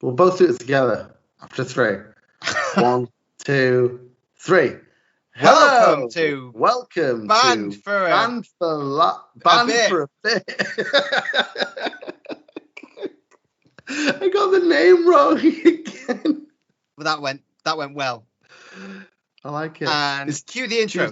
We'll both do it together after 3. 1, 2, 3. Welcome to Band for a Bit. I got the name wrong again. Well, that went well. I like it. And cue the intro.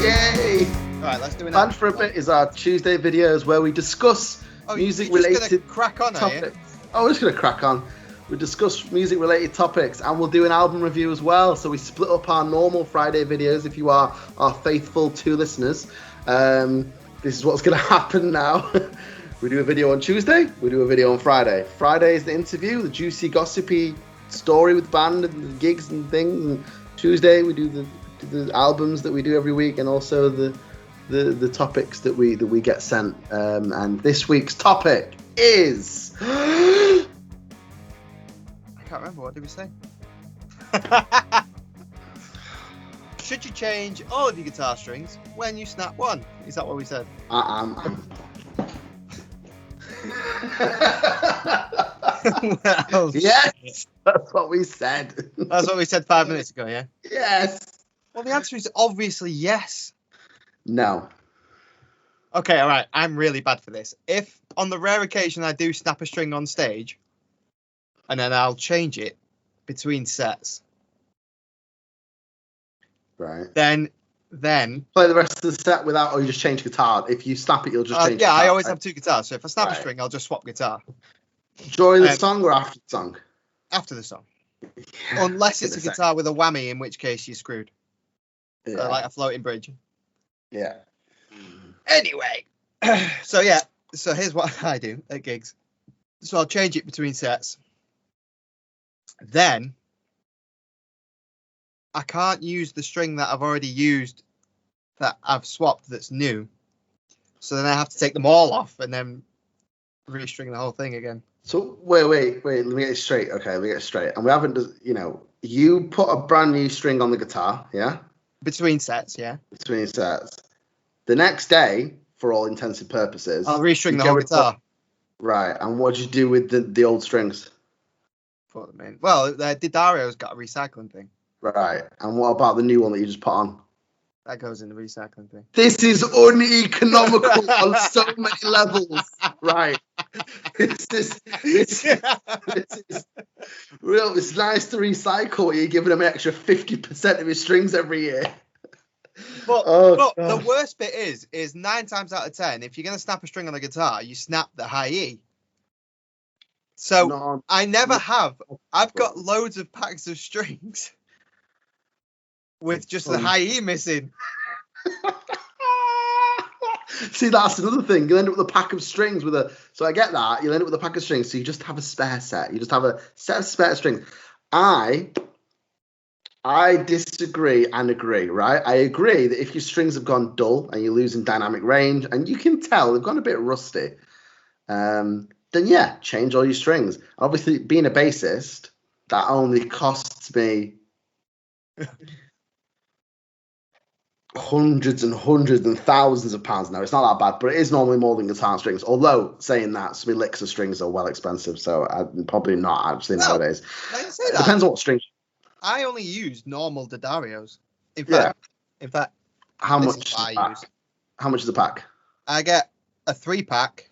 Yay! All right, let's do it. Band for a Bit is our Tuesday videos where we discuss music-related crack on, topics. We're just going to crack on. We discuss music-related topics, and we'll do an album review as well. So we split up our normal Friday videos. If you are our faithful 2 listeners, this is what's going to happen now. We do a video on Tuesday. We do a video on Friday. Friday is the interview, the juicy, gossipy story with the band and the gigs and things. And Tuesday we do the albums that we do every week, and also the topics that we get sent. And this week's topic is. I can't remember. What did we say? Should you change all of your guitar strings when you snap one? Is that what we said? Well, yes, that's what we said. That's what we said 5 minutes ago, yeah? Yes. Well, the answer is obviously yes. No. Okay, all right. I'm really bad for this. If on the rare occasion I do snap a string on stage, and then I'll change it between sets. Right. Then play the rest of the set without, or you just change guitar. If you snap it, you'll just change. Yeah, guitar, I always have 2 guitars. So if I snap a string, I'll just swap guitar. During the song or after the song? After the song. Yeah, unless it's a guitar with a whammy, in which case you're screwed. Yeah. Like a floating bridge. Yeah. Anyway, so here's what I do at gigs. So I'll change it between sets. Then I can't use the string that I've already used that I've swapped that's new. So then I have to take them all off and then restring the whole thing again. So wait, let me get it straight. Okay, let me get it straight. And we haven't, you put a brand new string on the guitar, yeah? Between sets, yeah. Between sets. The next day, for all intents and purposes, I'll restring the whole guitar. Right, and what did you do with the old strings? Put them in. Well, Didario's got a recycling thing. Right, and what about the new one that you just put on? That goes in the recycling thing. This is uneconomical on so many levels. Right. This is real. It's nice to recycle. You're giving them an extra 50% of your strings every year. But the worst bit is 9 times out of 10, if you're going to snap a string on a guitar, you snap the high E. So I never have. I've got loads of packs of strings with just the high E missing. See, that's another thing. You end up with a pack of strings so I get that. You'll end up with a pack of strings, so you just have a spare set. You just have a set of spare strings. I disagree and agree, right? I agree that if your strings have gone dull and you're losing dynamic range, and you can tell they've gone a bit rusty, then yeah, change all your strings. Obviously, being a bassist, that only costs me hundreds and hundreds and thousands of pounds. Now, it's not that bad, but it is normally more than guitar strings. Although, saying that, some elixir strings are well expensive, so I'm probably not actually nowadays. It depends on what strings. I only use normal Didarios. In fact, how much is a pack? I get a 3-pack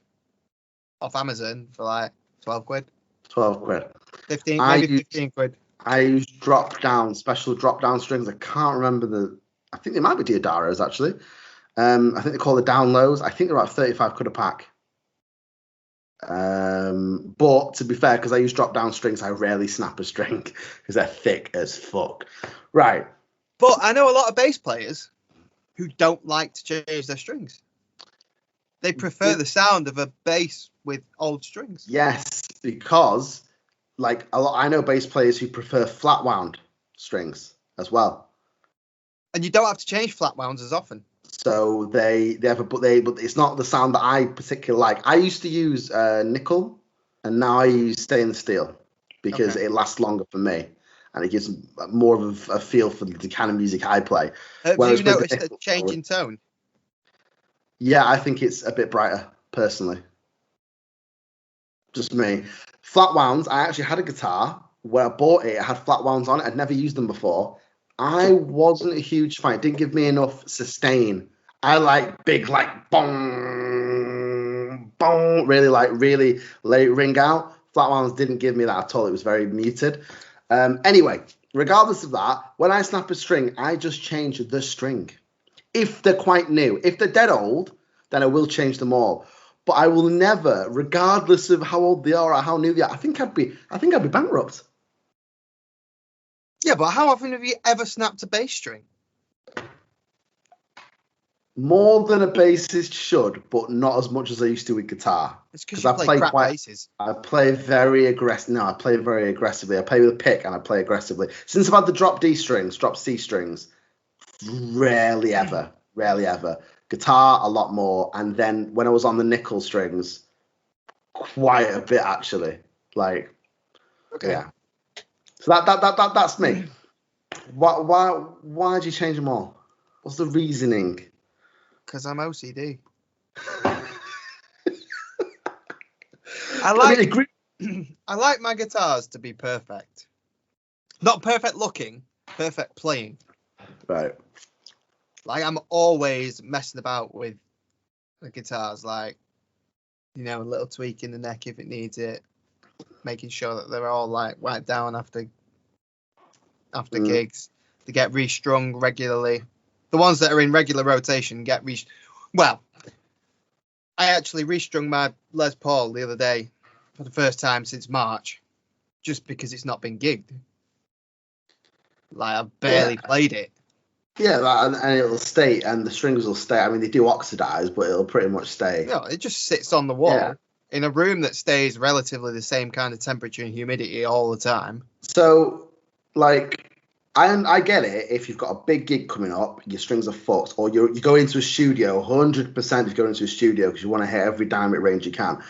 off Amazon for like 12 quid. 12 quid. 15 quid. I use special drop down strings. I can't remember I think they might be Diodarios actually. I think they're called the down lows. I think they're about 35 quid a pack. But to be fair, because I use drop down strings, I rarely snap a string because they're thick as fuck. Right. But I know a lot of bass players who don't like to change their strings. They prefer the sound of a bass with old strings. Yes, because I know bass players who prefer flat wound strings as well. And you don't have to change flat wounds as often. So but it's not the sound that I particularly like. I used to use nickel, and now I use stainless steel because it lasts longer for me, and it gives more of a feel for the kind of music I play. Have you noticed a change in tone? Yeah, I think it's a bit brighter, personally. Just me. Flat wounds, I actually had a guitar where I bought it. It had flat wounds on it. I'd never used them before. I wasn't a huge fan. It didn't give me enough sustain. I like big, like, boom, boom, really late ring out. Flat wounds didn't give me that at all. It was very muted. Anyway, regardless of that, when I snap a string, I just change the string. If they're quite new. If they're dead old, then I will change them all. But I will never, regardless of how old they are or how new they are. I think I'd be bankrupt. Yeah, but how often have you ever snapped a bass string? More than a bassist should, but not as much as I used to with guitar. It's because you play crap basses. I play very aggressive. No, I play very aggressively. I play with a pick and I play aggressively. Since I've had the drop C strings, rarely ever. Guitar, a lot more. And then when I was on the nickel strings, quite a bit actually. Like, okay. Yeah. So that's me. Why did you change them all? What's the reasoning? Because I'm OCD. I like my guitars to be perfect. Not perfect looking, perfect playing. Right. Like, I'm always messing about with the guitars, like, you know, a little tweak in the neck if it needs it, making sure that they're all like wiped down after gigs. They get restrung regularly. The ones that are in regular rotation get Well, I actually restrung my Les Paul the other day for the first time since March, just because it's not been gigged. Like, I've barely played it. Yeah, and it'll stay, and the strings will stay. I mean, they do oxidize, but it'll pretty much stay. No, it just sits on the wall in a room that stays relatively the same kind of temperature and humidity all the time. So, like, I get it if you've got a big gig coming up, your strings are fucked, or you go into a studio, 100% you go into a studio because you want to hit every dynamic range you can.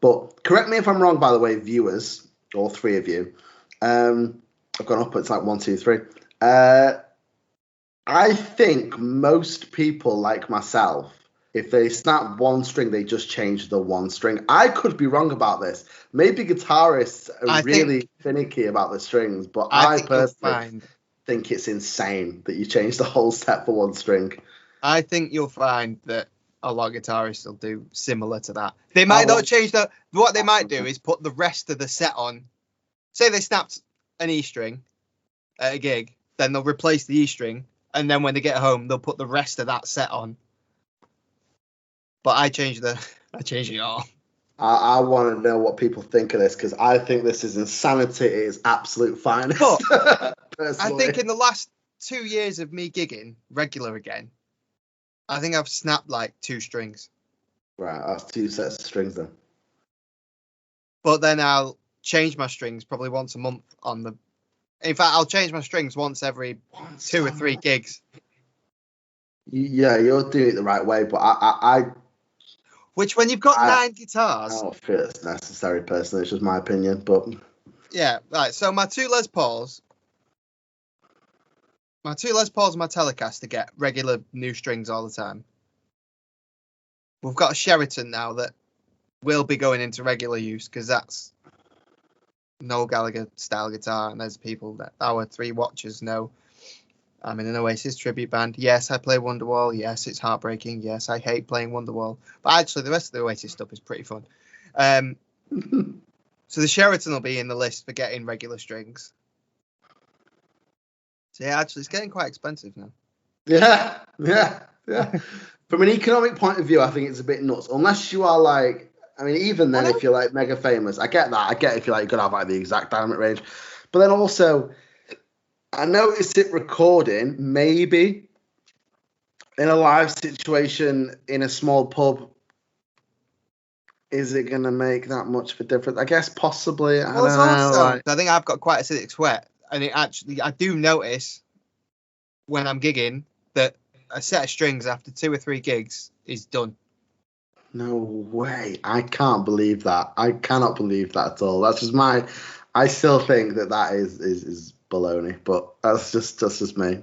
But correct me if I'm wrong, by the way, viewers, all three of you. I've gone up, it's like 1, 2, 3. I think most people like myself, if they snap one string, they just change the one string. I could be wrong about this. Maybe guitarists are really finicky about the strings, but I personally think it's insane that you change the whole set for one string. I think you'll find that a lot of guitarists will do similar to that. They might not change what they might do is put the rest of the set on. Say they snapped an E string at a gig, then they'll replace the E string, and then when they get home, they'll put the rest of that set on. But I change it all. I want to know what people think of this, because I think this is insanity. It is absolute finest. But I think in the last 2 years of me gigging regular again, I think I've snapped like 2 strings. Right, that's 2 sets of strings then. But then I'll change my strings probably once a month on the... In fact, I'll change my strings once every 2 or 3 gigs. Yeah, you're doing it the right way, but I which, when you've got 9 guitars... I don't feel it's necessary, personally. It's just my opinion, but... Yeah, right. So my 2 Les Pauls... My 2 Les Pauls and my Telecaster get regular new strings all the time. We've got a Sheraton now that will be going into regular use, because that's Noel Gallagher style guitar, and there's people that our 3 watchers know. I'm in an Oasis tribute band. Yes, I play Wonderwall. Yes, it's heartbreaking. Yes, I hate playing Wonderwall. But actually, the rest of the Oasis stuff is pretty fun. So the Sheraton will be in the list for getting regular strings. So yeah, actually, it's getting quite expensive now. Yeah. From an economic point of view, I think it's a bit nuts. Unless you are like, I mean, even then, if you're like mega famous, I get that. I get if you're like, you're going to have like the exact dynamic range. But then also, I noticed it recording, maybe in a live situation in a small pub. Is it going to make that much of a difference? I guess possibly. I don't know. I think I've got quite acidic sweat. And I do notice when I'm gigging that a set of strings after 2 or 3 gigs is done. No way. I can't believe that. I cannot believe that at all. That's just I still think that is baloney, but that's just me.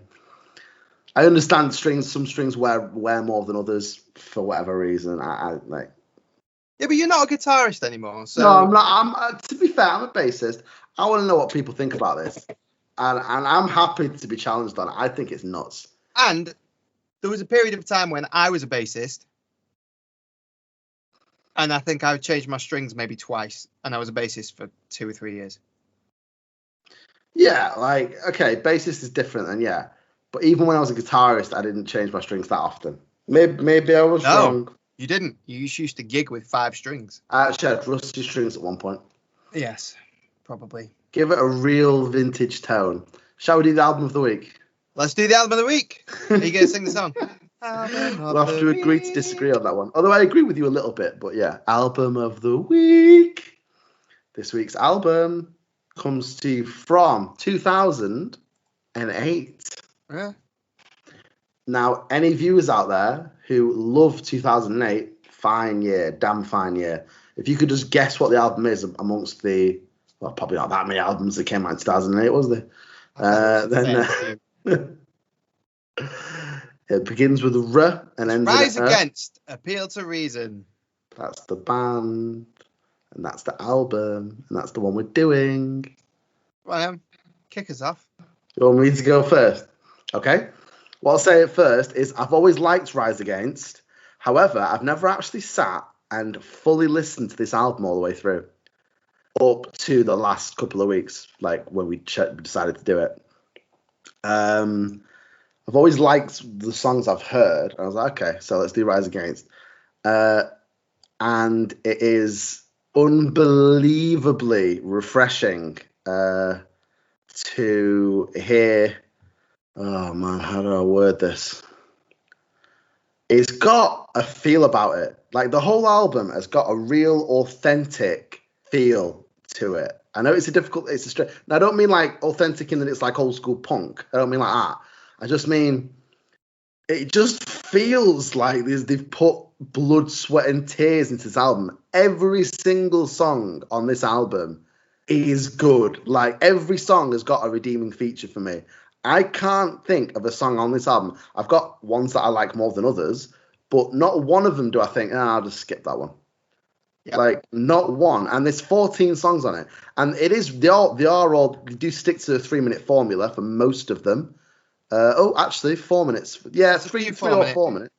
I understand strings. Some strings wear more than others for whatever reason. I like. Yeah, but you're not a guitarist anymore. So No, I'm not. To be fair, I'm a bassist. I want to know what people think about this, and I'm happy to be challenged on it. I think it's nuts. And there was a period of time when I was a bassist, and I think I changed my strings maybe twice, and I was a bassist for 2 or 3 years. Yeah, like okay, bassist is different, and yeah, but even when I was a guitarist, I didn't change my strings that often. Maybe I was wrong. You didn't. You used to gig with 5 strings. I actually had rusty strings at one point. Yes, probably. Give it a real vintage tone. Shall we do the album of the week? Let's do the album of the week. Are you going to sing the song? We'll have to agree to disagree on that one. Although I agree with you a little bit, but yeah. Album of the week. This week's album comes to you from 2008. Yeah. Now, any viewers out there who love 2008, fine year, damn fine year. If you could just guess what the album is amongst the, well, probably not that many albums that came out in 2008, was there? Then it begins with R and ends Rise with Against, Appeal to Reason. That's the band, and that's the album, and that's the one we're doing. Well, kick us off. You want me to go first? Okay. What I'll say at first is I've always liked Rise Against. However, I've never actually sat and fully listened to this album all the way through. Up to the last couple of weeks, like when we decided to do it. I've always liked the songs I've heard. I was like, okay, so let's do Rise Against. And it is unbelievably refreshing to hear. Oh man, how do I word this? It's got a feel about it. Like the whole album has got a real authentic feel to it. I know it's a and I don't mean like authentic in that it's like old school punk. I don't mean like that. I just mean it just feels like they've put blood, sweat, and tears into this album. Every single song on this album is good. Like every song has got a redeeming feature for me. I can't think of a song on this album. I've got ones that I like more than others, but not one of them do I think, I'll just skip that one. Yep. Like not one. And there's 14 songs on it. And it is, they do stick to the 3-minute formula for most of them. Actually 4 minutes. Yeah, three or 4 minutes.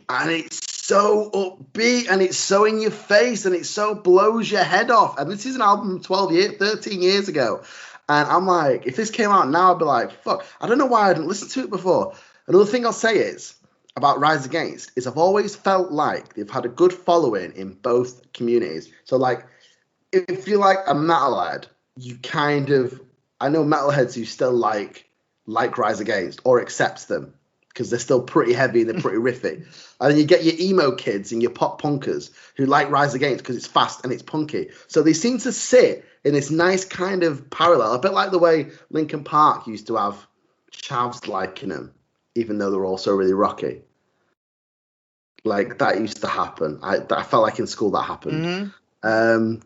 And it's so upbeat and it's so in your face and it so blows your head off. And this is an album 13 years ago. And I'm like, if this came out now, I'd be like, fuck. I don't know why I didn't listen to it before. Another thing I'll say is about Rise Against is I've always felt like they've had a good following in both communities. So like, if you're like a metalhead, you kind of, I know metalheads who still like Rise Against or accept them because they're still pretty heavy and they're pretty riffy. And then you get your emo kids and your pop punkers who like Rise Against because it's fast and it's punky. So they seem to sit in this nice kind of parallel, a bit like the way Linkin Park used to have chavs liking them, even though they're also really rocky. Like that used to happen. I felt like in school that happened. Mm-hmm.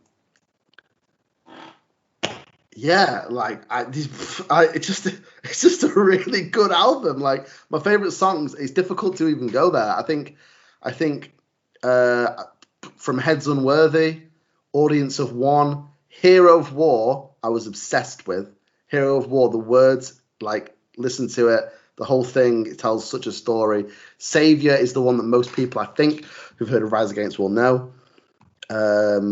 Yeah, like it's just a really good album. Like my favorite songs, it's difficult to even go there. I think from Heads Unworthy, Audience of One, Hero of War, I was obsessed with. Hero of War, the words, like listen to it, the whole thing, it tells such a story. Savior is the one that most people I think who've heard of Rise Against will know,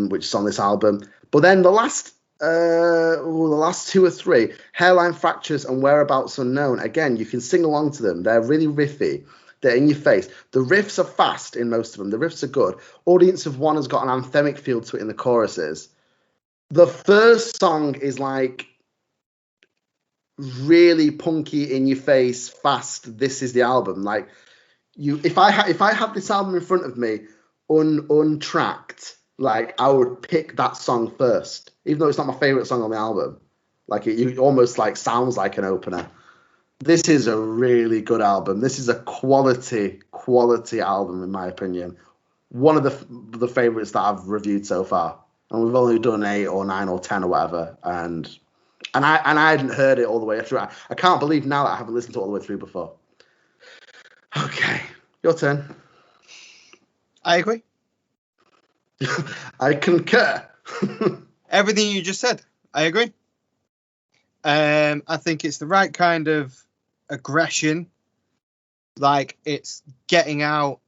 which is on this album. But then the last 2 or 3, Hairline Fractures and Whereabouts Unknown, again, you can sing along to them. They're really riffy. They're in your face. The riffs are fast in most of them. The riffs are good. Audience of One has got an anthemic feel to it in the choruses. The first song is like really punky, in your face, fast. This is the album. Like if I had this album in front of me, untracked, like I would pick that song first, even though it's not my favorite song on the album. Like it almost like sounds like an opener. This is a really good album. This is a quality album in my opinion. One of the favorites that I've reviewed so far, and we've only done 8 or 9 or 10 or whatever. And I hadn't heard it all the way through. I can't believe now that I haven't listened to it all the way through before. Okay, your turn. I agree. I concur. Everything you just said, I agree. I think it's the right kind of aggression. Like, it's getting out.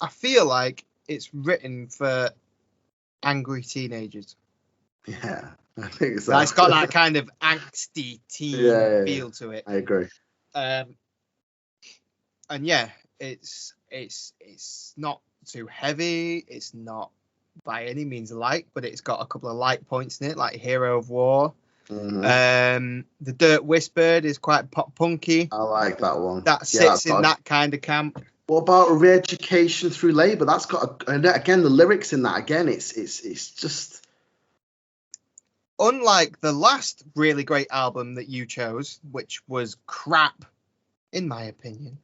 I feel like it's written for angry teenagers. Yeah, I think so. Like, it's got that kind of angsty teen feel to it. I agree. And yeah, it's not too heavy. It's not by any means light, but it's got a couple of light points in it, like Hero of War. Mm-hmm. The Dirt Whispered is quite pop punky. I like that one. That sits in that kind of camp. What about Re-Education Through Labour? That's got again the lyrics in that. Again, it's just unlike the last really great album that you chose, which was crap, in my opinion.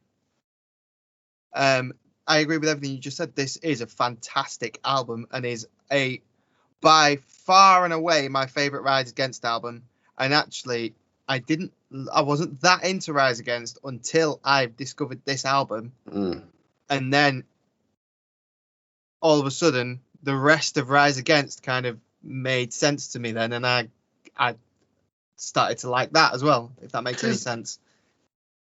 I agree with everything you just said. This is a fantastic album and is by far and away my favorite Rise Against album. And actually, I wasn't that into Rise Against until I discovered this album. And then all of a sudden, the rest of Rise Against kind of made sense to me then. And I started to like that as well, if that makes any sense.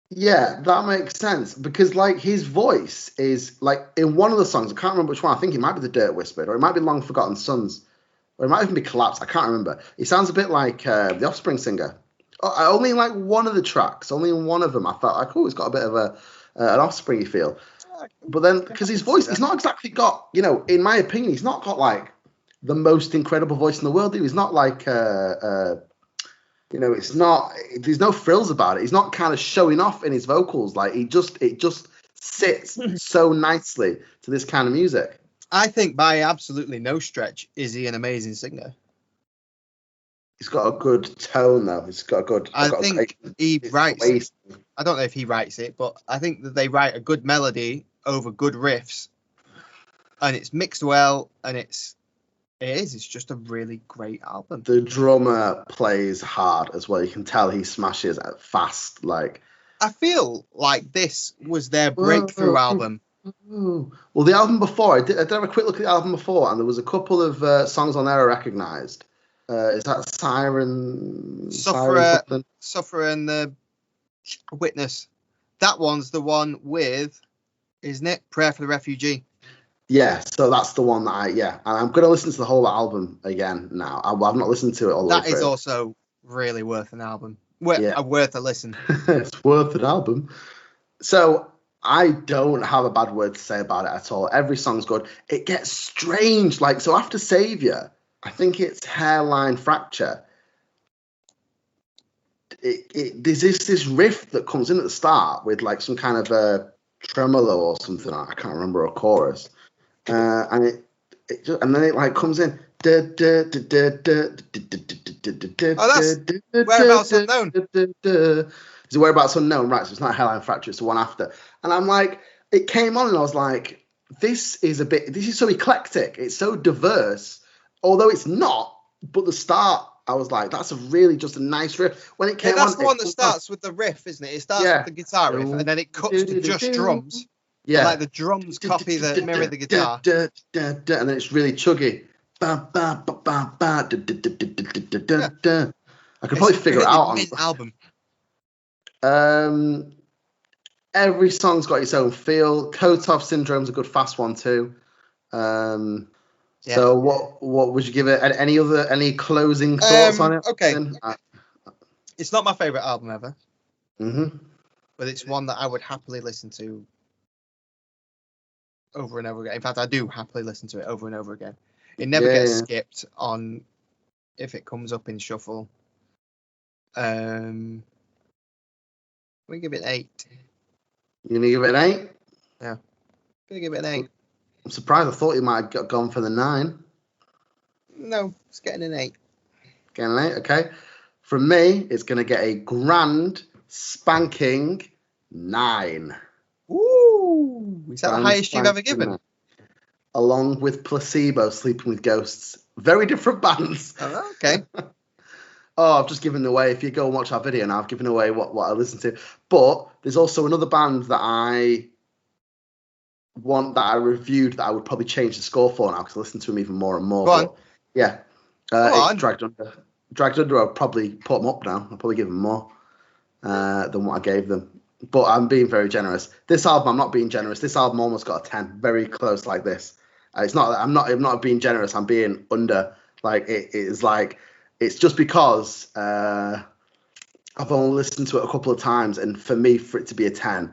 Yeah, that makes sense, because like his voice is like in one of the songs, I can't remember which one. I think it might be The Dirt Whispered, or it might be Long Forgotten Sons, or it might even be Collapsed. I can't remember. It sounds a bit like the Offspring singer. Only in like one of the tracks, only in one of them, I felt like, oh, it's got a bit of an Offspring feel. But then, because his voice, he's not exactly got, in my opinion, he's not got like the most incredible voice in the world. He's not like it's not. There's no frills about it. He's not kind of showing off in his vocals. Like it just sits so nicely to this kind of music. I think by absolutely no stretch is he an amazing singer. He's got a good tone, though. He's got a good. I think he writes. I don't know if he writes it, but I think that they write a good melody over good riffs, and it's mixed well, and it's just a really great album. The drummer plays hard as well. You can tell he smashes fast. Like, I feel like this was their breakthrough album. Well, the album before, I did have a quick look at the album before, and there was a couple of songs on there I recognised. Is that Siren? Sufferer and the Witness. That one's the one with, isn't it? Prayer for the Refugee. Yeah, so that's the one that and I'm going to listen to the whole album again now. I've not listened to it all the way through. That is also really worth an album. Worth a listen. It's worth an album. So I don't have a bad word to say about it at all. Every song's good. It gets strange. Like, so after Saviour, I think it's Hairline Fracture. There's this riff that comes in at the start with like some kind of a tremolo or something. I can't remember, a chorus. And then it like comes in. Oh, that's Whereabouts Unknown. It's a Whereabouts Unknown, right? So it's not Hairline Fracture, it's the one after. And I'm like, it came on and I was like, this is so eclectic. It's so diverse, although it's not. But the start, I was like, that's really just a nice riff. When it came that's the one that starts with the riff, isn't it? It starts with the guitar riff and then it cuts to just drums. Yeah, like the drums mirror the guitar, and then it's really chuggy. I could probably figure it out on album. Every song's got its own feel. Kotov Syndrome's a good fast one too. So what would you give it? Any closing thoughts on it? Okay, it's not my favorite album ever. But it's one that I would happily listen to over and over again. In fact, I do happily listen to it over and over again. It never gets skipped on if it comes up in shuffle. We give it an 8. You're gonna give it an 8? Yeah, I'm gonna give it an 8. I'm surprised. I thought you might have gone for the 9. No, it's getting an 8. Getting an 8, okay. From me, it's gonna get a grand spanking 9. Ooh, is that the highest you've ever given? Along with Placebo, Sleeping with Ghosts. Very different bands. Oh, okay. Oh, I've just given away. If you go and watch our video now, I've given away what I listen to. But there's also another band that I reviewed that I would probably change the score for now because I listen to them even more and more. Go on. Yeah. Go It's on. Dragged Under. Dragged Under, I'll probably put them up now. I'll probably give them more than what I gave them. But I'm being very generous. This album, I'm not being generous. This album almost got a 10. Very close like this. It's not. I'm not being generous. I'm being under. Like it is like it's just because I've only listened to it a couple of times, and for me, for it to be a 10,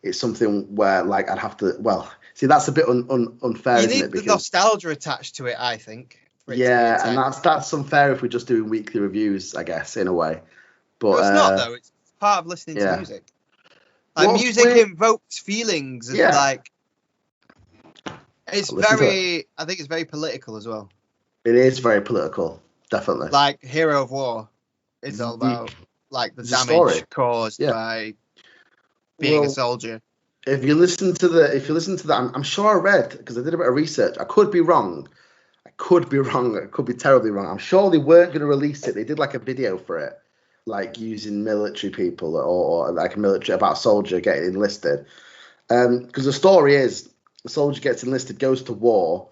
it's something where like I'd have to. Well, see, that's a bit unfair, You isn't need it? the nostalgia attached to it, I think. For it to be a Yeah, 10. and that's unfair if we're just doing weekly reviews, I guess, in a way. But No, it's not though. It's part of listening to music. Like What's music weird- invokes feelings. It's Yeah. like it's I'll listen to very. I think it's very political as well. It is very political, definitely. Like Hero of War, it's all about like the It's a damage story. caused Yeah. by being a soldier. If you listen to that, I'm sure I read because I did a bit of research. I could be wrong. I could be terribly wrong. I'm sure they weren't going to release it. They did like a video for it, like using military people or like a military about a soldier getting enlisted. Because the story is the soldier gets enlisted, goes to war,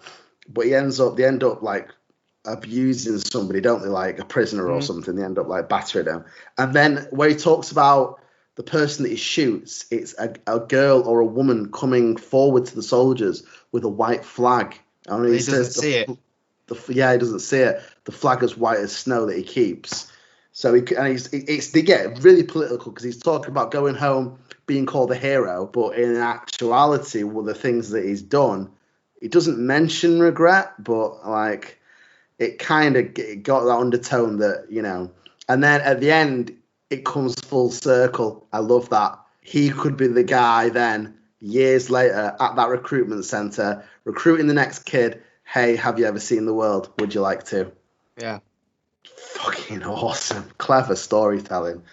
but they end up like abusing somebody, don't they? Like a prisoner or something. They end up like battering him. And then where he talks about the person that he shoots, it's a girl or a woman coming forward to the soldiers with a white flag. And He doesn't see it. He doesn't see it. The flag is white as snow that he keeps. So they get really political because he's talking about going home, being called a hero, but in actuality, well, the things that he's done, he doesn't mention regret, but like it kind of got that undertone that, you know. And then at the end, it comes full circle. I love that. He could be the guy then, years later, at that recruitment center, recruiting the next kid. Hey, have you ever seen the world? Would you like to? Yeah. Fucking awesome. Clever storytelling.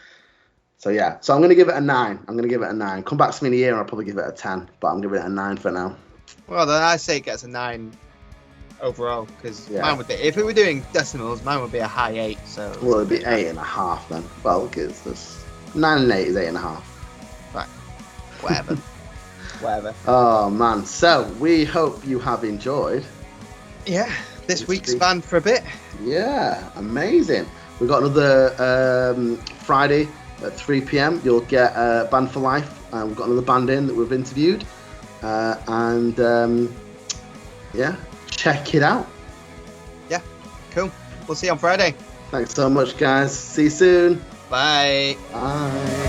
So yeah, so I'm going to give it a 9. Come back to me in a year and I'll probably give it a 10, but I'm giving it a 9 for now. Well, then I say it gets a 9 overall because mine would be, if we were doing decimals, mine would be a high 8. So well, it'd be 8.5 then. Well, look, it's this 9 and 8 is 8.5. Right. Whatever. Whatever. Oh man. So we hope you have enjoyed. Yeah. This week's band for a bit. Yeah, amazing. We've got another Friday at 3 p.m. You'll get Band for Life. We've got another band in that we've interviewed. Yeah, check it out. Yeah, cool. We'll see you on Friday. Thanks so much, guys. See you soon. Bye. Bye.